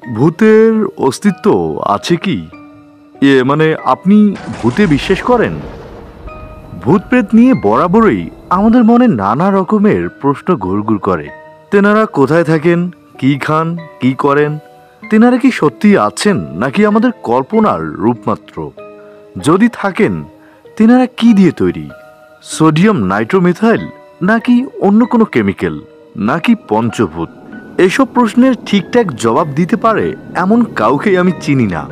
ভূতের অস্তিত্ব আছে কি? মানে আপনি ভূতে বিশ্বাস করেন? ভূত প্রেত নিয়ে বরাবরই আমাদের মনে নানা রকমের প্রশ্ন ঘুরঘুর করে। তেনারা কোথায় থাকেন, কি খান, কি করেন? তেনারা কি সত্যি আছেন নাকি আমাদের কল্পনার রূপমাত্র? যদি থাকেন, তেনারা কি দিয়ে তৈরি? সোডিয়াম নাইট্রোমিথাইল, নাকি অন্য কোনো কেমিক্যাল, নাকি পঞ্চভূত? এসব প্রশ্নের ঠিকঠাক জবাব দিতে পারে এমন কাউকেই আমি চিনি না।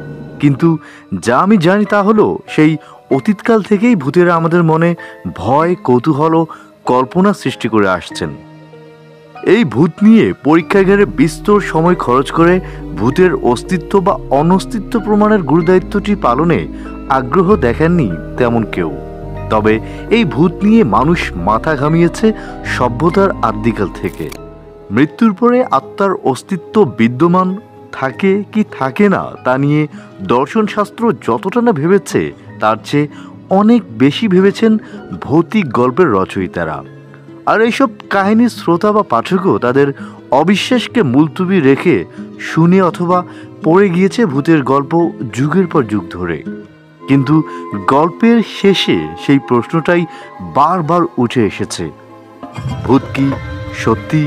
কিন্তু যা আমি জানি তা হলো, সেই অতীতকাল থেকেই ভূতেরা আমাদের মনে ভয়, কৌতূহল ও কল্পনা সৃষ্টি করে আসছেন। এই ভূত নিয়ে পরীক্ষাগারে বিস্তর সময় খরচ করে ভূতের অস্তিত্ব বা অনস্তিত্ব প্রমাণের গুরুদায়িত্বটি পালনে আগ্রহ দেখাননি তেমন কেউ। তবে এই ভূত নিয়ে মানুষ মাথা ঘামিয়েছে সভ্যতার আদিকাল থেকে। মৃত্যুর পরে আত্মার অস্তিত্ব বিদ্যমান থাকে কি থাকে না তা নিয়ে দর্শনশাস্ত্র যতটা না ভেবেছে, তার চেয়ে অনেক বেশি ভেবেছেন ভৌতিক গল্পের রচয়িতারা। আর এইসব কাহিনীর শ্রোতা বা পাঠকও তাদের অবিশ্বাসকে মুলতুবি রেখে শুনে অথবা পড়ে গিয়েছে ভূতের গল্প যুগের পর যুগ ধরে। কিন্তু গল্পের শেষে সেই প্রশ্নটাই বারবার উঠে এসেছে, ভূত কি সত্যি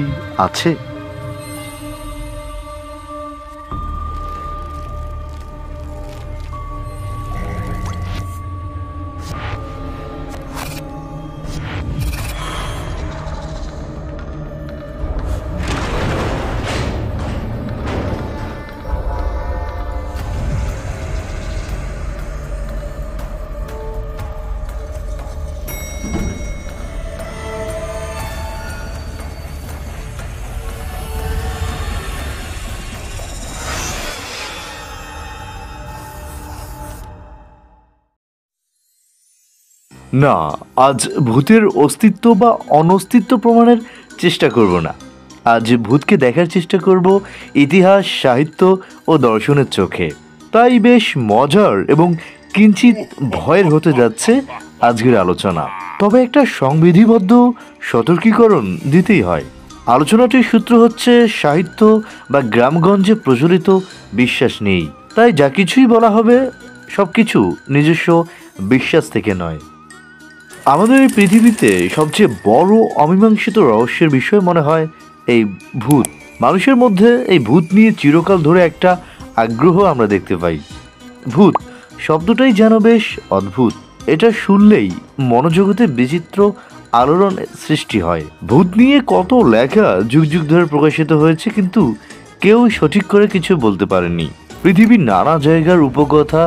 আছে? না, আজ ভূতের অস্তিত্ব বা অনস্তিত্ব প্রমাণের চেষ্টা করব না। আজ ভূতকে দেখার চেষ্টা করব ইতিহাস, সাহিত্য ও দর্শনের চোখে। তাই বেশ মজার এবং কিঞ্চিত ভয়ের হতে যাচ্ছে আজকের আলোচনা। তবে একটা সংবিধিবদ্ধ সতর্কীকরণ দিতেই হয়। আলোচনাটির সূত্র হচ্ছে সাহিত্য বা গ্রামগঞ্জে প্রচলিত বিশ্বাস নেই। তাই যা কিছুই বলা হবে সব কিছু নিজস্ব বিশ্বাস থেকে নয়। আমাদের এই পৃথিবীতে সবচেয়ে বড় অমীমাংসিত রহস্যের বিষয় মনে হয় এই ভূত। মানুষের মধ্যে এই ভূত নিয়ে চিরকাল ধরে একটা আগ্রহ আমরা দেখতে পাই। ভূত শব্দটাই যেন বেশ অদ্ভুত। এটা শুনলেই মনোজগতে বিচিত্র আলোড়ন সৃষ্টি হয়। ভূত নিয়ে কত লেখা যুগ যুগ ধরে প্রকাশিত হয়েছে, কিন্তু কেউ সঠিক করে কিছু বলতে পারেনি। পৃথিবীর নানা জায়গার উপকথা,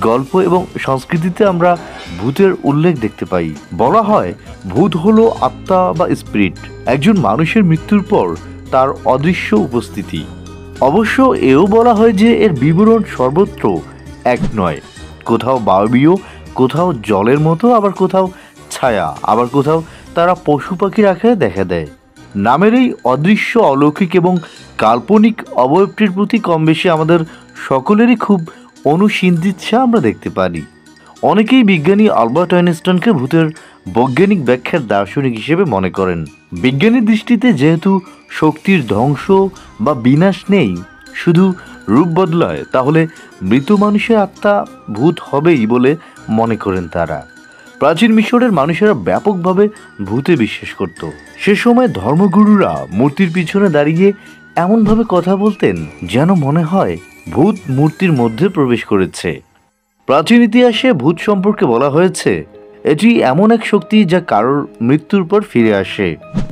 গল্প এবং সংস্কৃতিতে আমরা ভূতের উল্লেখ দেখতে পাই। বলা হয় ভূত হলো আত্মা বা স্পিরিট, একজন মানুষের মৃত্যুর পর তার অদৃশ্য উপস্থিতি। অবশ্য এও বলা হয় যে এর বিবরণ সর্বত্র এক নয়। কোথাও বায়বীয়, কোথাও জলের মতো, আবার কোথাও ছায়া, আবার কোথাও তারা পশু পাখির আকারে দেখা দেয়। নামের এই অদৃশ্য, অলৌকিক এবং কাল্পনিক অবয়বটির প্রতি কম বেশি আমাদের সকলেরই খুব অনুসিন্ধিৎসা আমরা দেখতে পারি। অনেকেই বিজ্ঞানী আলবার্ট আইনস্টাইনকে ভূতের বৈজ্ঞানিক ব্যাখ্যার দার্শনিক হিসেবে মনে করেন। বিজ্ঞানের দৃষ্টিতে যেহেতু শক্তির ধ্বংস বা বিনাশ নেই, শুধু রূপ বদলায়, তাহলে মৃত মানুষের আত্মা ভূত হবেই বলে মনে করেন তারা। প্রাচীন মিশরের মানুষেরা ব্যাপকভাবে ভূতে বিশ্বাস করত। সে সময় ধর্মগুরুরা মূর্তির পিছনে দাঁড়িয়ে এমনভাবে কথা বলতেন যেন মনে হয় ভূত মূর্তির মধ্যে প্রবেশ করেছে। প্রাচীন ইতিহাসে ভূত সম্পর্কে বলা হয়েছে এটি এমন এক শক্তি যা কারোর মৃত্যুর পর ফিরে আসে।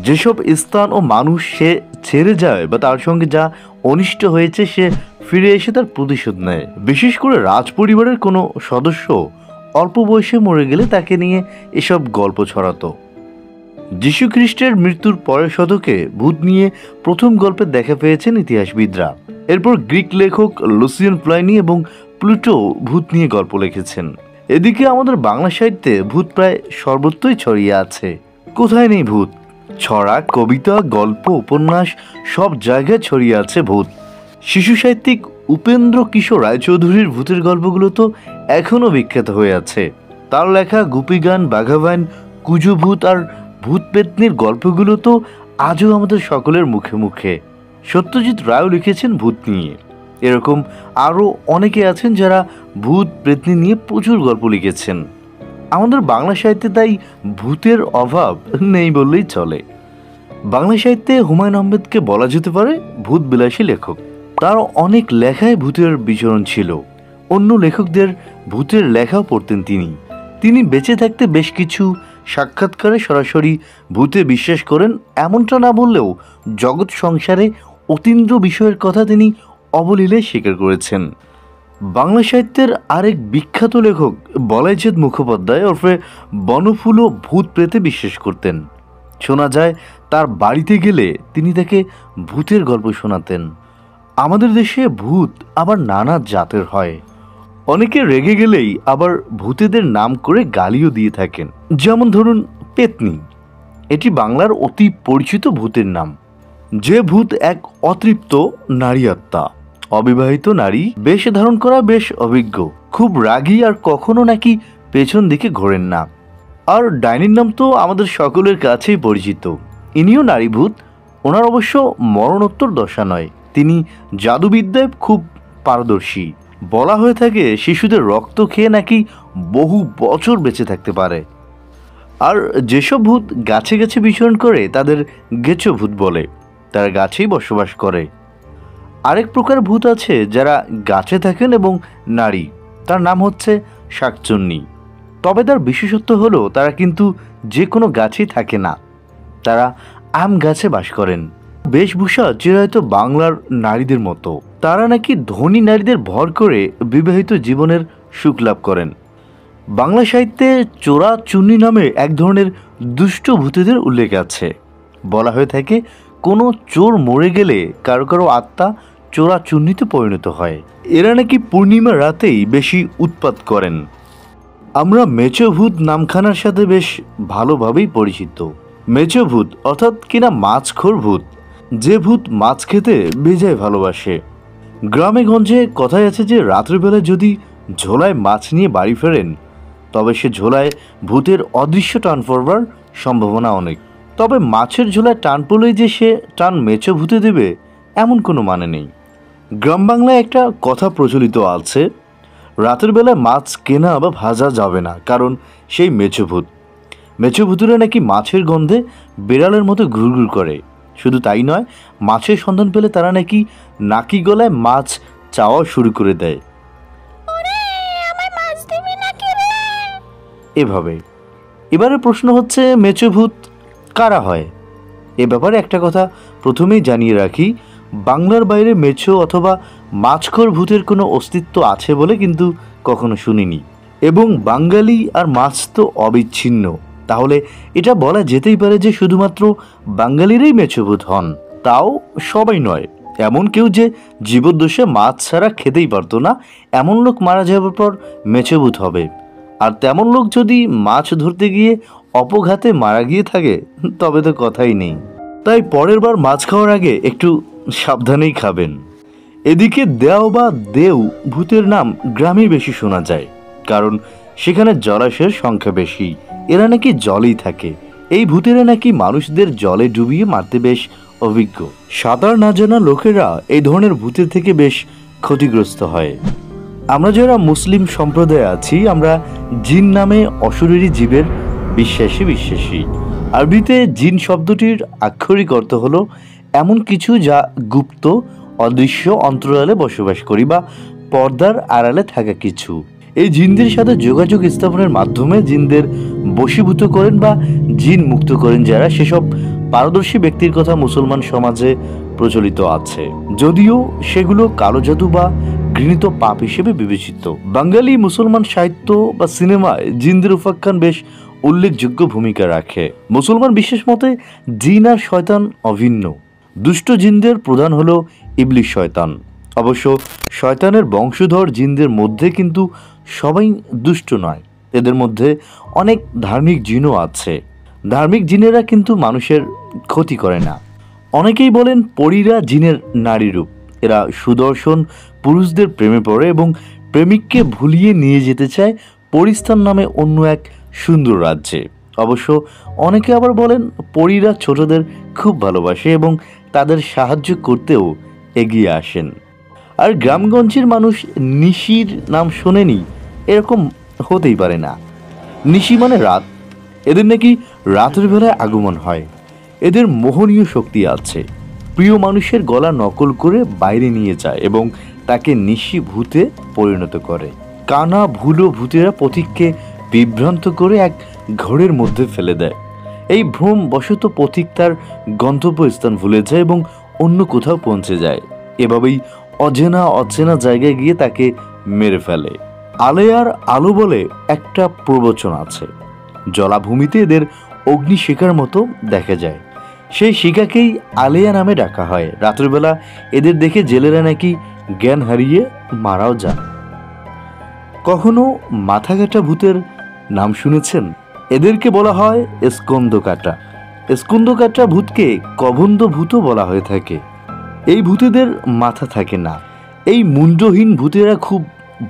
যেসব স্থান ও মানুষ সে ছেড়ে যায় বা তার সঙ্গে যা অনিষ্ট হয়েছে, সে ফিরে এসে তার প্রতিশোধ নেয়। বিশেষ করে রাজ পরিবারের কোনো সদস্য অল্প বয়সে মরে গেলে তাকে নিয়ে এসব গল্প ছড়াতো। যীশু খ্রিস্টের মৃত্যুর পরের শতকে ভূত নিয়ে প্রথম গল্পের দেখা পেয়েছেন ইতিহাসবিদরা। এরপর গ্রিক লেখক লুসিয়ান প্লাইনি এবং প্লুটো ভূত নিয়ে গল্প লিখেছেন। এদিকে আমাদের বাংলা সাহিত্যে ভূত প্রায় সর্বত্রই ছড়িয়ে আছে। কোথায় নেই ভূত? ছড়া, কবিতা, গল্প, উপন্যাস সব জায়গায় ছড়িয়ে আছে ভূত। শিশু সাহিত্যিক উপেন্দ্র কিশোর রায়চৌধুরীর ভূতের গল্পগুলো তো এখনও বিখ্যাত হয়ে আছে। তার লেখা গুপিগান, বাঘাবাইন, কুজো ভূত আর ভূত পেত্নীর গল্পগুলো তো আজও আমাদের সকলের মুখে মুখে। সত্যজিৎ রায়ও লিখেছেন ভূত নিয়ে। এরকম আরও অনেকে আছেন যারা ভূত প্রেতনি নিয়ে প্রচুর গল্প লিখেছেন। আমাদের বাংলা সাহিত্যে তাই ভূতের অভাব নেই বললেই চলে। বাংলা সাহিত্যে হুমায়ুন আহমেদকে বলা যেতে পারে ভূত বিলাসী লেখক। তার অনেক লেখায় ভূতের বিচরণ ছিল। অন্য লেখকদের ভূতের লেখাও পড়তেন তিনি বেঁচে থাকতে বেশ কিছু সাক্ষাৎকারে সরাসরি ভূতে বিশ্বাস করেন এমনটা না বললেও জগৎ সংসারে অতীন্দ্র বিষয়ের কথা তিনি অবলীলায় স্বীকার করেছেন। বাংলা সাহিত্যের আরেক বিখ্যাত লেখক বলাইচাঁদ মুখোপাধ্যায় ওরফে বনফুলও ভূত প্রেতে বিশ্বাস করতেন। শোনা যায় তার বাড়িতে গেলে তিনি তাকে ভূতের গল্প শোনাতেন। আমাদের দেশে ভূত আবার নানা জাতের হয়। অনেকে রেগে গেলেই আবার ভূতেদের নাম করে গালিও দিয়ে থাকেন। যেমন ধরুন পেতনি, এটি বাংলার অতি পরিচিত ভূতের নাম। যে ভূত এক অতৃপ্ত নারী আত্মা, অবিবাহিত নারী, বেশ ধারণ করা, বেশ অভিজ্ঞ, খুব রাগী আর কখনো নাকি পেছন দিকে ঘোরেন না। আর ডাইনির নাম তো আমাদের সকলের কাছেই পরিচিত। ইনিও নারী ভূত। ওনার অবশ্য মরণোত্তর দশা নয়, তিনি জাদুবিদ্যায় খুব পারদর্শী। বলা হয়ে থাকে শিশুদের রক্ত খেয়ে নাকি বহু বছর বেঁচে থাকতে পারে। আর যেসব ভূত গাছে গাছে বিচরণ করে তাদের গেছো ভূত বলে, তারা গাছেই বসবাস করে। আরেক প্রকার ভূত আছে যারা গাছে থাকেন এবং নারী, তার নাম হচ্ছে শাকচুন্নি। তবে তার বিশেষত্ব হলো তারা কিন্তু যে কোনো গাছেই থাকে না, তারা আম গাছে বাস করেন। বেশভূষা চিরায়ত বাংলার নারীদের মতো। তারা নাকি ধনী নারীদের ভর করে বিবাহিত জীবনের সুখ লাভ করেন। বাংলা সাহিত্যে চোরা চুন্নি নামে এক ধরনের দুষ্ট ভূতেদের উল্লেখ আছে। বলা হয়ে থাকে কোনো চোর মরে গেলে কারো কারো আত্মা চোরা চুন্নিতে পরিণত হয়। এরা নাকি পূর্ণিমা রাতেই বেশি উৎপাত করেন। আমরা মেচো ভূত নামখানার সাথে বেশ ভালোভাবেই পরিচিত। মেচো ভূত অর্থাৎ কিনা মাছখোর ভূত, যে ভূত মাছ খেতে বেজায় ভালোবাসে। গ্রামে গঞ্জে কথায় আছে যে রাত্রিবেলায় যদি ঝোলায় মাছ নিয়ে বাড়ি ফেরেন তবে সে ঝোলায় ভূতের অদৃশ্য টান পড়বার সম্ভাবনা অনেক। তবে মাছের ঝোলায় টান পড়লেই যে সে টান মেচো ভূতে দেবে এমন কোনো মানে নেই। গ্রাম বাংলায় একটা কথা প্রচলিত আছে, রাতের বেলায় মাছ কেনা বা ভাজা যাবে না, কারণ সেই মেচো ভূত। মেচো ভূতেরা নাকি মাছের গন্ধে বেড়ালের মতো ঘুরঘুর করে। শুধু তাই নয়, মাছের সন্ধান পেলে তারা নাকি নাকি গলায় মাছ চাওয়া শুরু করে দেয় এভাবে। এবারে প্রশ্ন হচ্ছে মেচো ভূত কারা হয়? এ ব্যাপারে একটা কথা প্রথমেই জানিয়ে রাখি, বাংলার বাইরে মেছো অথবা মাছখোর ভূতের কোনো অস্তিত্ব আছে বলে কিন্তু কখনো শুনিনি। এবং বাঙালি আর মাছ তো অবিচ্ছিন্ন, তাহলে এটা বলা যেতেই পারে যে শুধুমাত্র বাঙালিরই মেছো ভূত হন। তাও সবাই নয়। এমন কেউ যে জীবদ্দশে মাছ ছাড়া খেতেই পারতো না, এমন লোক মারা যাওয়ার পর মেছো ভূত হবে। আর তেমন লোক যদি মাছ ধরতে গিয়ে অপঘাতে মারা গিয়ে থাকে তবে তো কথাই নেই। তাই পরের বার মাছ খাওয়ার আগে একটু সাবধানেই খাবেন। এদিকে দেও বা দেউ ভূতের নাম গ্রামেই বেশি শোনা যায়, কারণ সেখানে জলাশয়ের সংখ্যা বেশি। এরা নাকি জলেই থাকে। এই ভূতেরা নাকি মানুষদের জলে ডুবিয়ে মারতে বেশ অভিজ্ঞ। সাঁতার না জানা লোকেরা এই ধরনের ভূতের থেকে বেশ ক্ষতিগ্রস্ত হয়। আমরা যারা মুসলিম সম্প্রদায়ে আছি, আমরা জিন নামে অশরীরী জীবের বিশ্বাসী। আরবিতে জিন শব্দটির আক্ষরিক অর্থ হলো এমন কিছু যা গুপ্ত, অদৃশ্য, অন্তরালে বসবাস করি বা পর্দার আড়ালে থাকা কিছু। এই জিনদের সাথে যোগাযোগ স্থাপনের মাধ্যমে জিনদের বশীভূত করেন বা জিন মুক্ত করেন যারা, সেসব পারদর্শী ব্যক্তির কথা মুসলমান সমাজে প্রচলিত আছে, যদিও সেগুলো কালো জাদু বা ঘৃণিত পাপ হিসেবে বিবেচিত। বাঙালি মুসলমান সাহিত্য বা সিনেমায় জিনদের উপাখ্যান বেশ উল্লেখযোগ্য ভূমিকা রাখে। মুসলমান বিশ্বাস মতে জিন আর শয়তান অভিন্ন। দুষ্ট জিনদের প্রধান হলো ইবলিশ শয়তান। অবশ্য শয়তানের বংশধর জিনদের মধ্যে কিন্তু সবাই দুষ্ট নয়, এদের মধ্যে অনেক ধার্মিক জিনও আছে। ধার্মিক জিনেরা কিন্তু মানুষের ক্ষতি করে না। অনেকেই বলেন পরীরা জিনের নারী রূপ। এরা সুদর্শন পুরুষদের প্রেমে পড়ে এবং প্রেমিককে ভুলিয়ে নিয়ে যেতে চায় পরিস্থান নামে অন্য এক সুন্দর রাজ্যে। অবশ্য অনেকে আবার বলেন পরীরা ছোটদের খুব ভালোবাসে এবং তাদের সাহায্য করতেও এগিয়ে আসেন। আর গ্রামগঞ্জের মানুষ নিশির নাম শোনেনি এরকম হতেই পারে না। নিশি মানে রাত, এদের নাকি রাতের বেলায় আগমন হয়। এদের মোহনীয় শক্তি আছে। প্রিয় মানুষের গলা নকল করে বাইরে নিয়ে যায় এবং তাকে নিশি ভূতে পরিণত করে। কানা ভুলো ভূতেরা পথিককে বিভ্রান্ত করে এক ঘোরের মধ্যে ফেলে দেয়। এই ভ্রম বশত পথিক তার গন্তব্যস্থান ভুলে যায় এবং অন্য কোথাও পৌঁছে যায়। এভাবেই অচেনা জায়গায় গিয়ে তাকে মেরে ফেলে। আলেয়ার আলো বলে একটা প্রবচন আছে। জলাভূমিতে এদের অগ্নিশিখার মতো দেখা যায়। সেই শিখাকেই আলেয়া নামে ডাকা হয়। রাতের বেলা এদের দেখে জেলেরা নাকি জ্ঞান হারিয়ে মারাও যান। কখনো মাথা কাটা ভূতের নাম শুনেছেন? এদেরকে বলা হয় স্কন্দকাটা। স্কন্দকাটা ভূতকে কবন্ধ ভূতও বলা হয়ে থাকে। এই ভূতেদের মাথা থাকে না। এই মুন্ডহীন ভূতেরা খুব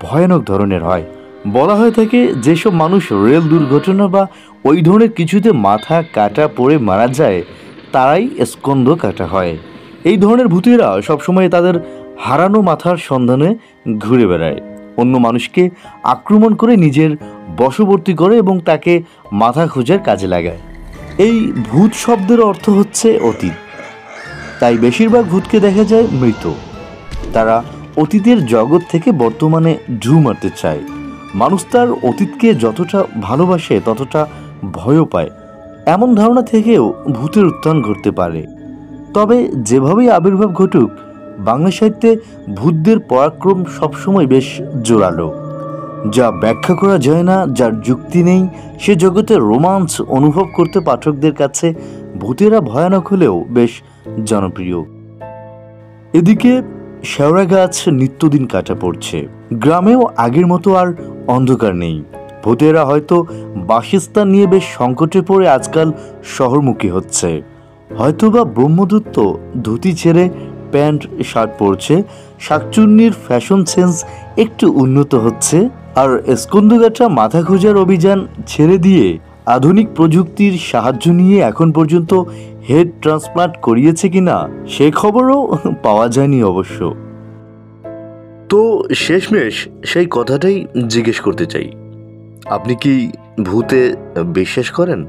ভয়ানক ধরনের হয়। বলা হয়ে থাকে যেসব মানুষ রেল দুর্ঘটনা বা ওই ধরনের কিছুতে মাথা কাটা পড়ে মারা যায় তারাই স্কন্দ কাটা হয়। এই ধরনের ভূতেরা সবসময় তাদের হারানো মাথার সন্ধানে ঘুরে বেড়ায়, অন্য মানুষকে আক্রমণ করে নিজের বশবর্তী করে এবং তাকে মাথা খোঁজার কাজে লাগায়। এই ভূত শব্দের অর্থ হচ্ছে অতীত, তাই বেশিরভাগ ভূতকে দেখা যায় মৃত। তারা অতীতের জগৎ থেকে বর্তমানে ঢু মারতে চায়। মানুষ তার অতীতকে যতটা ভালোবাসে ততটা ভয়ও পায়। এমন ধারণা থেকেও ভূতের উত্থান ঘটতে পারে। তবে যেভাবেই আবির্ভাব ঘটুক, বাংলা সাহিত্যে ভূতদের পরাক্রম সবসময় বেশ জোরালো। যা ব্যাখ্যা করা যায় না, যার যুক্তি নেই, সে জগতে রোমাঞ্চ অনুভব করতে পাঠকদের কাছে ভূতেরা ভয়ানক হলেও বেশ জনপ্রিয়। এদিকে শেওড়া গাছ নিত্যদিন কাটা পড়ছে। গ্রামেও আগের মতো আর অন্ধকার নেই। ভূতেরা হয়তো বাসস্থান নিয়ে বেশ সংকটে পড়ে আজকাল শহরমুখী হচ্ছে। হয়তোবা ব্রহ্মদত্ত ধুতি ছেড়ে প্যান্ট শার্ট পরছে, শাকচুন্নির ফ্যাশন সেন্স একটু উন্নত হচ্ছে, আর স্কন্দগাটা মাথা খোঁজার অভিযান ছেড়ে দিয়ে আধুনিক প্রযুক্তির সাহায্য নিয়ে এখন পর্যন্ত হেড ট্রান্সপ্লান্ট করিয়েছে কিনা সে খবরও পাওয়া যায়নি অবশ্য। তো শেষমেশ সেই কথাটাই জিজ্ঞেস করতে চাই, আপনি কি ভূতে বিশ্বাস করেন?